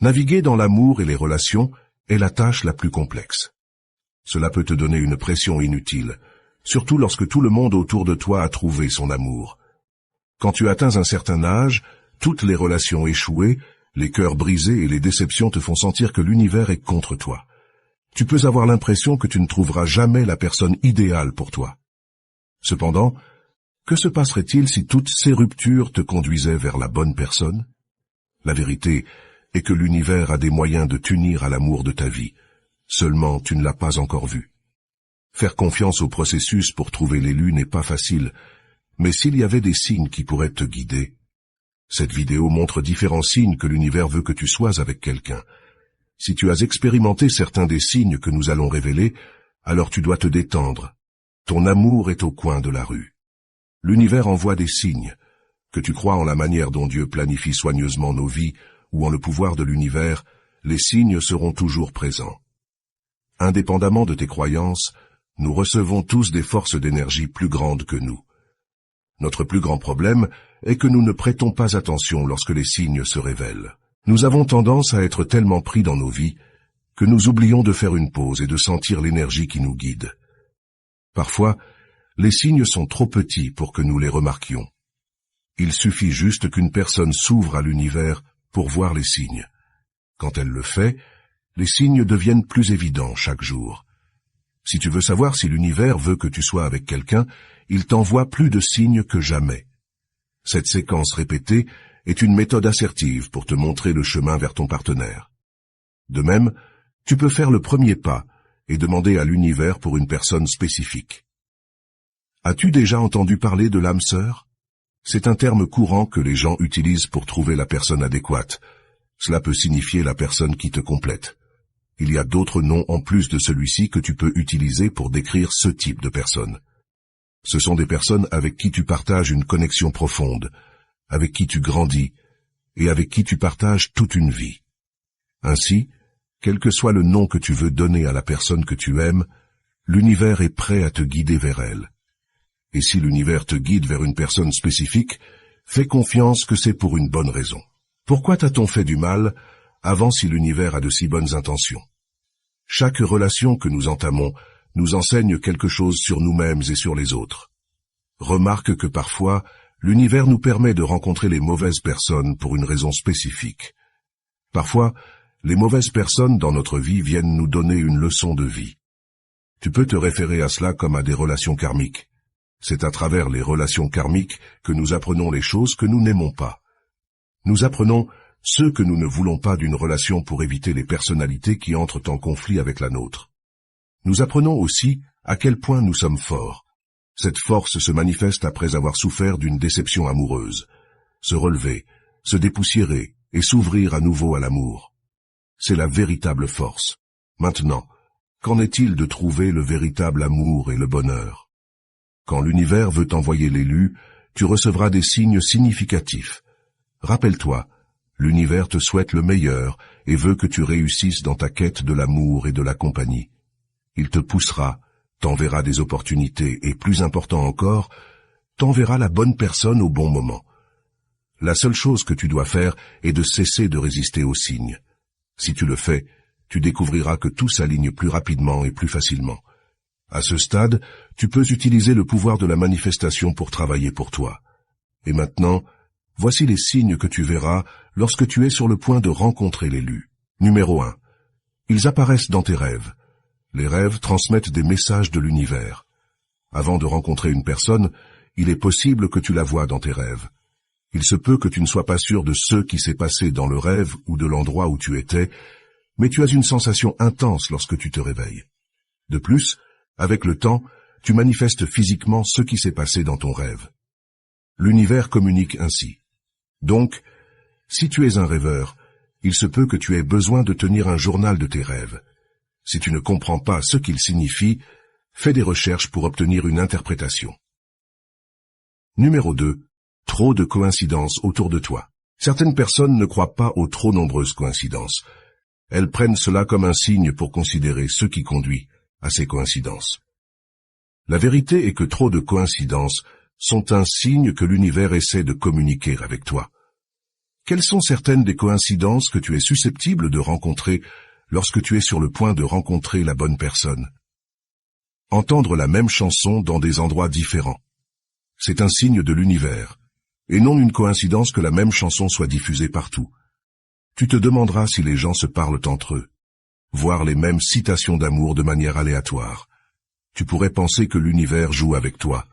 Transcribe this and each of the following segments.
Naviguer dans l'amour et les relations est la tâche la plus complexe. Cela peut te donner une pression inutile, surtout lorsque tout le monde autour de toi a trouvé son amour. Quand tu atteins un certain âge, toutes les relations échouées, les cœurs brisés et les déceptions te font sentir que l'univers est contre toi. Tu peux avoir l'impression que tu ne trouveras jamais la personne idéale pour toi. Cependant, que se passerait-il si toutes ces ruptures te conduisaient vers la bonne personne? La vérité est que l'univers a des moyens de t'unir à l'amour de ta vie. Seulement, tu ne l'as pas encore vu. Faire confiance au processus pour trouver l'élu n'est pas facile, mais s'il y avait des signes qui pourraient te guider. Cette vidéo montre différents signes que l'univers veut que tu sois avec quelqu'un. Si tu as expérimenté certains des signes que nous allons révéler, alors tu dois te détendre. Ton amour est au coin de la rue. L'univers envoie des signes. Que tu crois en la manière dont Dieu planifie soigneusement nos vies ou en le pouvoir de l'univers, les signes seront toujours présents. Indépendamment de tes croyances, nous recevons tous des forces d'énergie plus grandes que nous. Notre plus grand problème est que nous ne prêtons pas attention lorsque les signes se révèlent. Nous avons tendance à être tellement pris dans nos vies que nous oublions de faire une pause et de sentir l'énergie qui nous guide. Parfois, les signes sont trop petits pour que nous les remarquions. Il suffit juste qu'une personne s'ouvre à l'univers pour voir les signes. Quand elle le fait, les signes deviennent plus évidents chaque jour. Si tu veux savoir si l'univers veut que tu sois avec quelqu'un, il t'envoie plus de signes que jamais. Cette séquence répétée est une méthode assertive pour te montrer le chemin vers ton partenaire. De même, tu peux faire le premier pas et demander à l'univers pour une personne spécifique. As-tu déjà entendu parler de l'âme sœur? C'est un terme courant que les gens utilisent pour trouver la personne adéquate. Cela peut signifier la personne qui te complète. Il y a d'autres noms en plus de celui-ci que tu peux utiliser pour décrire ce type de personne. Ce sont des personnes avec qui tu partages une connexion profonde, avec qui tu grandis et avec qui tu partages toute une vie. Ainsi, quel que soit le nom que tu veux donner à la personne que tu aimes, l'univers est prêt à te guider vers elle. Et si l'univers te guide vers une personne spécifique, fais confiance que c'est pour une bonne raison. Pourquoi t'a-t-on fait du mal avant si l'univers a de si bonnes intentions? Chaque relation que nous entamons nous enseigne quelque chose sur nous-mêmes et sur les autres. Remarque que parfois, l'univers nous permet de rencontrer les mauvaises personnes pour une raison spécifique. Parfois, les mauvaises personnes dans notre vie viennent nous donner une leçon de vie. Tu peux te référer à cela comme à des relations karmiques. C'est à travers les relations karmiques que nous apprenons les choses que nous n'aimons pas. Nous apprenons ce que nous ne voulons pas d'une relation pour éviter les personnalités qui entrent en conflit avec la nôtre. Nous apprenons aussi à quel point nous sommes forts. Cette force se manifeste après avoir souffert d'une déception amoureuse. Se relever, se dépoussiérer et s'ouvrir à nouveau à l'amour. C'est la véritable force. Maintenant, qu'en est-il de trouver le véritable amour et le bonheur? Quand l'univers veut t'envoyer l'élu, tu recevras des signes significatifs. Rappelle-toi, l'univers te souhaite le meilleur et veut que tu réussisses dans ta quête de l'amour et de la compagnie. Il te poussera, t'enverra des opportunités et, plus important encore, t'enverra la bonne personne au bon moment. La seule chose que tu dois faire est de cesser de résister aux signes. Si tu le fais, tu découvriras que tout s'aligne plus rapidement et plus facilement. À ce stade, tu peux utiliser le pouvoir de la manifestation pour travailler pour toi. Et maintenant, voici les signes que tu verras lorsque tu es sur le point de rencontrer l'élu. Numéro 1. Ils apparaissent dans tes rêves. Les rêves transmettent des messages de l'univers. Avant de rencontrer une personne, il est possible que tu la vois dans tes rêves. Il se peut que tu ne sois pas sûr de ce qui s'est passé dans le rêve ou de l'endroit où tu étais, mais tu as une sensation intense lorsque tu te réveilles. De plus, avec le temps, tu manifestes physiquement ce qui s'est passé dans ton rêve. L'univers communique ainsi. Donc, si tu es un rêveur, il se peut que tu aies besoin de tenir un journal de tes rêves. Si tu ne comprends pas ce qu'ils signifient, fais des recherches pour obtenir une interprétation. Numéro 2. Trop de coïncidences autour de toi. Certaines personnes ne croient pas aux trop nombreuses coïncidences. Elles prennent cela comme un signe pour considérer ce qui conduit à ces coïncidences. La vérité est que trop de coïncidences sont un signe que l'univers essaie de communiquer avec toi. Quelles sont certaines des coïncidences que tu es susceptible de rencontrer lorsque tu es sur le point de rencontrer la bonne personne? Entendre la même chanson dans des endroits différents. C'est un signe de l'univers, et non une coïncidence que la même chanson soit diffusée partout. Tu te demanderas si les gens se parlent entre eux, voir les mêmes citations d'amour de manière aléatoire. Tu pourrais penser que l'univers joue avec toi.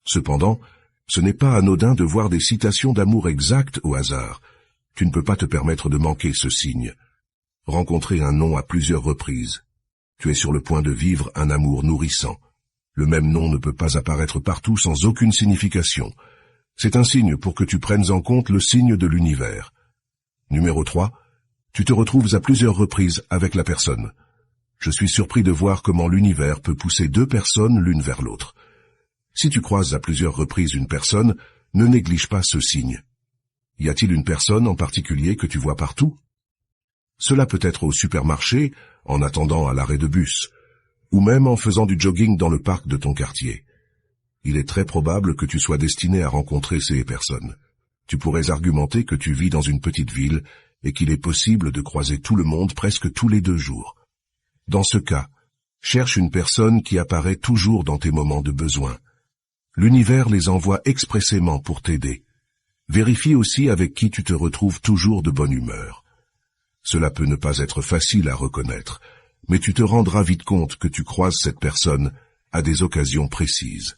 Cependant, ce n'est pas anodin de voir des citations d'amour exactes au hasard. Tu ne peux pas te permettre de manquer ce signe. Rencontrer un nom à plusieurs reprises. Tu es sur le point de vivre un amour nourrissant. Le même nom ne peut pas apparaître partout sans aucune signification. C'est un signe pour que tu prennes en compte le signe de l'univers. Numéro 3. Tu te retrouves à plusieurs reprises avec la personne. Je suis surpris de voir comment l'univers peut pousser deux personnes l'une vers l'autre. Si tu croises à plusieurs reprises une personne, ne néglige pas ce signe. Y a-t-il une personne en particulier que tu vois partout? Cela peut être au supermarché, en attendant à l'arrêt de bus, ou même en faisant du jogging dans le parc de ton quartier. Il est très probable que tu sois destiné à rencontrer ces personnes. Tu pourrais argumenter que tu vis dans une petite ville et qu'il est possible de croiser tout le monde presque tous les 2 jours. Dans ce cas, cherche une personne qui apparaît toujours dans tes moments de besoin. L'univers les envoie expressément pour t'aider. Vérifie aussi avec qui tu te retrouves toujours de bonne humeur. Cela peut ne pas être facile à reconnaître, mais tu te rendras vite compte que tu croises cette personne à des occasions précises.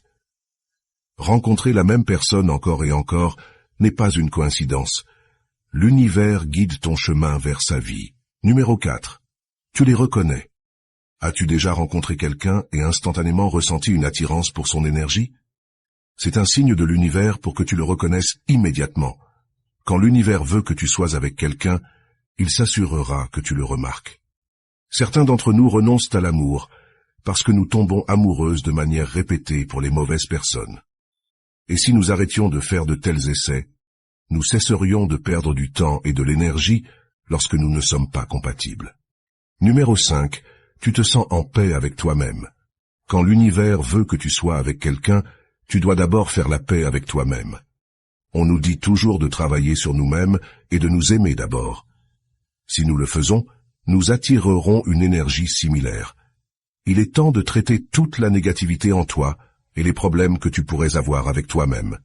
Rencontrer la même personne encore et encore n'est pas une coïncidence. L'univers guide ton chemin vers sa vie. Numéro 4. Tu les reconnais. As-tu déjà rencontré quelqu'un et instantanément ressenti une attirance pour son énergie? C'est un signe de l'univers pour que tu le reconnaisses immédiatement. Quand l'univers veut que tu sois avec quelqu'un, il s'assurera que tu le remarques. Certains d'entre nous renoncent à l'amour parce que nous tombons amoureuses de manière répétée pour les mauvaises personnes. Et si nous arrêtions de faire de tels essais, nous cesserions de perdre du temps et de l'énergie lorsque nous ne sommes pas compatibles. Numéro 5. Tu te sens en paix avec toi-même. Quand l'univers veut que tu sois avec quelqu'un, tu dois d'abord faire la paix avec toi-même. On nous dit toujours de travailler sur nous-mêmes et de nous aimer d'abord. Si nous le faisons, nous attirerons une énergie similaire. Il est temps de traiter toute la négativité en toi et les problèmes que tu pourrais avoir avec toi-même.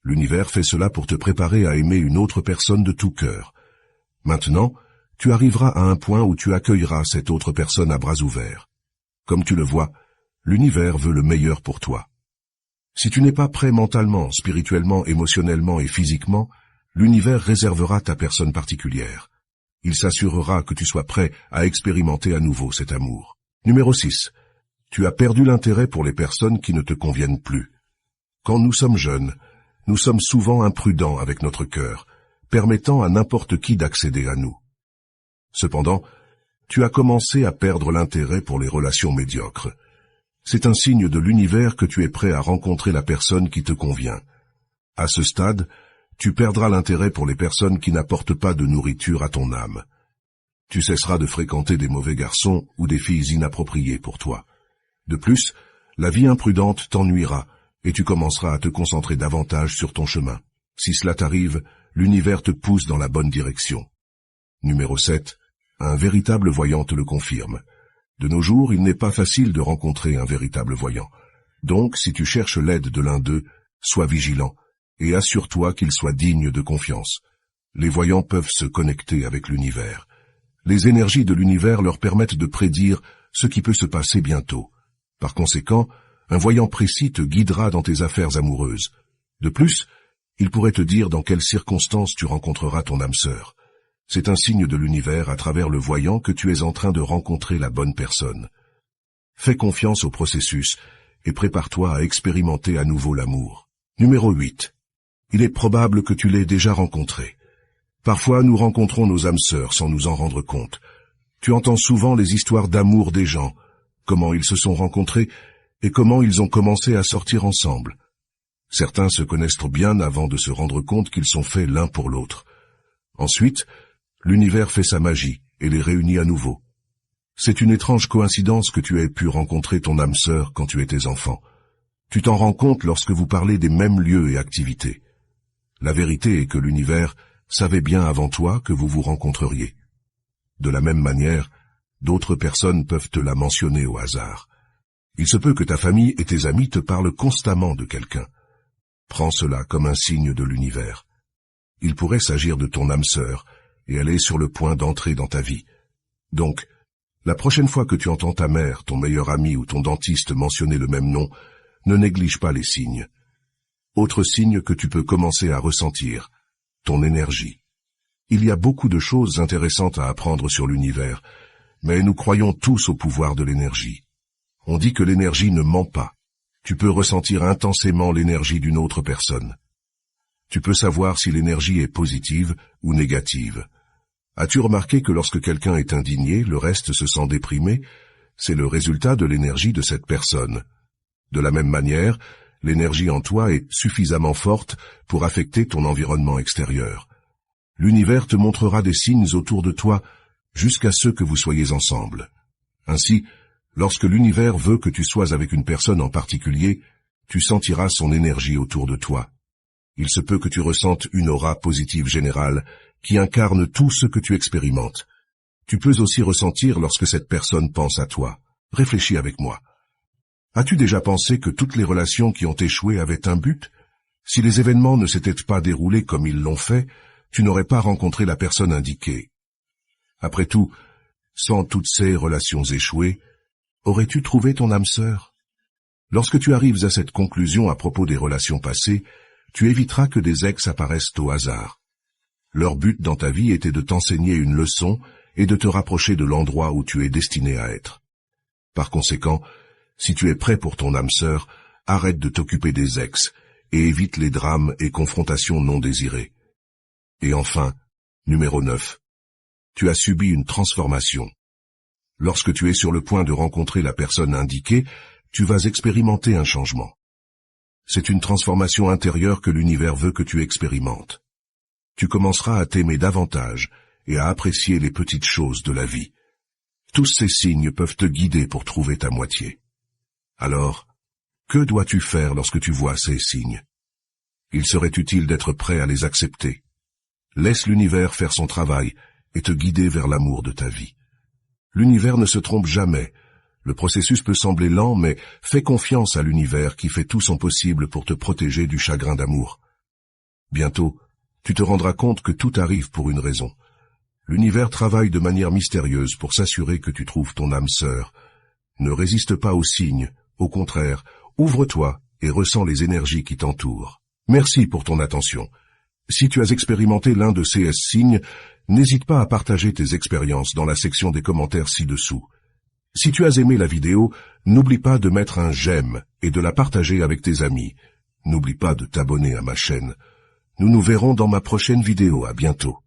L'univers fait cela pour te préparer à aimer une autre personne de tout cœur. Maintenant, tu arriveras à un point où tu accueilleras cette autre personne à bras ouverts. Comme tu le vois, l'univers veut le meilleur pour toi. Si tu n'es pas prêt mentalement, spirituellement, émotionnellement et physiquement, l'univers réservera ta personne particulière. Il s'assurera que tu sois prêt à expérimenter à nouveau cet amour. Numéro 6. Tu as perdu l'intérêt pour les personnes qui ne te conviennent plus. Quand nous sommes jeunes, nous sommes souvent imprudents avec notre cœur, permettant à n'importe qui d'accéder à nous. Cependant, tu as commencé à perdre l'intérêt pour les relations médiocres. C'est un signe de l'univers que tu es prêt à rencontrer la personne qui te convient. À ce stade, tu perdras l'intérêt pour les personnes qui n'apportent pas de nourriture à ton âme. Tu cesseras de fréquenter des mauvais garçons ou des filles inappropriées pour toi. De plus, la vie imprudente t'ennuiera et tu commenceras à te concentrer davantage sur ton chemin. Si cela t'arrive, l'univers te pousse dans la bonne direction. Numéro 7. Un véritable voyant te le confirme. De nos jours, il n'est pas facile de rencontrer un véritable voyant. Donc, si tu cherches l'aide de l'un d'eux, sois vigilant et assure-toi qu'il soit digne de confiance. Les voyants peuvent se connecter avec l'univers. Les énergies de l'univers leur permettent de prédire ce qui peut se passer bientôt. Par conséquent, un voyant précis te guidera dans tes affaires amoureuses. De plus, il pourrait te dire dans quelles circonstances tu rencontreras ton âme sœur. C'est un signe de l'univers à travers le voyant que tu es en train de rencontrer la bonne personne. Fais confiance au processus et prépare-toi à expérimenter à nouveau l'amour. Numéro 8. Il est probable que tu l'aies déjà rencontré. Parfois, nous rencontrons nos âmes sœurs sans nous en rendre compte. Tu entends souvent les histoires d'amour des gens, comment ils se sont rencontrés et comment ils ont commencé à sortir ensemble. Certains se connaissent bien avant de se rendre compte qu'ils sont faits l'un pour l'autre. Ensuite, l'univers fait sa magie et les réunit à nouveau. C'est une étrange coïncidence que tu aies pu rencontrer ton âme sœur quand tu étais enfant. Tu t'en rends compte lorsque vous parlez des mêmes lieux et activités. La vérité est que l'univers savait bien avant toi que vous vous rencontreriez. De la même manière, d'autres personnes peuvent te la mentionner au hasard. Il se peut que ta famille et tes amis te parlent constamment de quelqu'un. Prends cela comme un signe de l'univers. Il pourrait s'agir de ton âme sœur, et elle est sur le point d'entrer dans ta vie. Donc, la prochaine fois que tu entends ta mère, ton meilleur ami ou ton dentiste mentionner le même nom, ne néglige pas les signes. Autre signe que tu peux commencer à ressentir, ton énergie. Il y a beaucoup de choses intéressantes à apprendre sur l'univers, mais nous croyons tous au pouvoir de l'énergie. On dit que l'énergie ne ment pas. Tu peux ressentir intensément l'énergie d'une autre personne. Tu peux savoir si l'énergie est positive ou négative. As-tu remarqué que lorsque quelqu'un est indigné, le reste se sent déprimé? C'est le résultat de l'énergie de cette personne. De la même manière, l'énergie en toi est suffisamment forte pour affecter ton environnement extérieur. L'univers te montrera des signes autour de toi jusqu'à ce que vous soyez ensemble. Ainsi, lorsque l'univers veut que tu sois avec une personne en particulier, tu sentiras son énergie autour de toi. Il se peut que tu ressentes une aura positive générale qui incarne tout ce que tu expérimentes. Tu peux aussi ressentir lorsque cette personne pense à toi. Réfléchis avec moi. As-tu déjà pensé que toutes les relations qui ont échoué avaient un but? Si les événements ne s'étaient pas déroulés comme ils l'ont fait, tu n'aurais pas rencontré la personne indiquée. Après tout, sans toutes ces relations échouées, aurais-tu trouvé ton âme sœur? Lorsque tu arrives à cette conclusion à propos des relations passées, tu éviteras que des ex apparaissent au hasard. Leur but dans ta vie était de t'enseigner une leçon et de te rapprocher de l'endroit où tu es destiné à être. Par conséquent, si tu es prêt pour ton âme sœur, arrête de t'occuper des ex et évite les drames et confrontations non désirées. Et enfin, numéro 9. Tu as subi une transformation. Lorsque tu es sur le point de rencontrer la personne indiquée, tu vas expérimenter un changement. C'est une transformation intérieure que l'univers veut que tu expérimentes. Tu commenceras à t'aimer davantage et à apprécier les petites choses de la vie. Tous ces signes peuvent te guider pour trouver ta moitié. Alors, que dois-tu faire lorsque tu vois ces signes? Il serait utile d'être prêt à les accepter. Laisse l'univers faire son travail et te guider vers l'amour de ta vie. L'univers ne se trompe jamais. Le processus peut sembler lent, mais fais confiance à l'univers qui fait tout son possible pour te protéger du chagrin d'amour. Bientôt, tu te rendras compte que tout arrive pour une raison. L'univers travaille de manière mystérieuse pour s'assurer que tu trouves ton âme sœur. Ne résiste pas aux signes, au contraire, ouvre-toi et ressens les énergies qui t'entourent. Merci pour ton attention. Si tu as expérimenté l'un de ces signes, n'hésite pas à partager tes expériences dans la section des commentaires ci-dessous. Si tu as aimé la vidéo, n'oublie pas de mettre un j'aime et de la partager avec tes amis. N'oublie pas de t'abonner à ma chaîne. Nous nous verrons dans ma prochaine vidéo. À bientôt.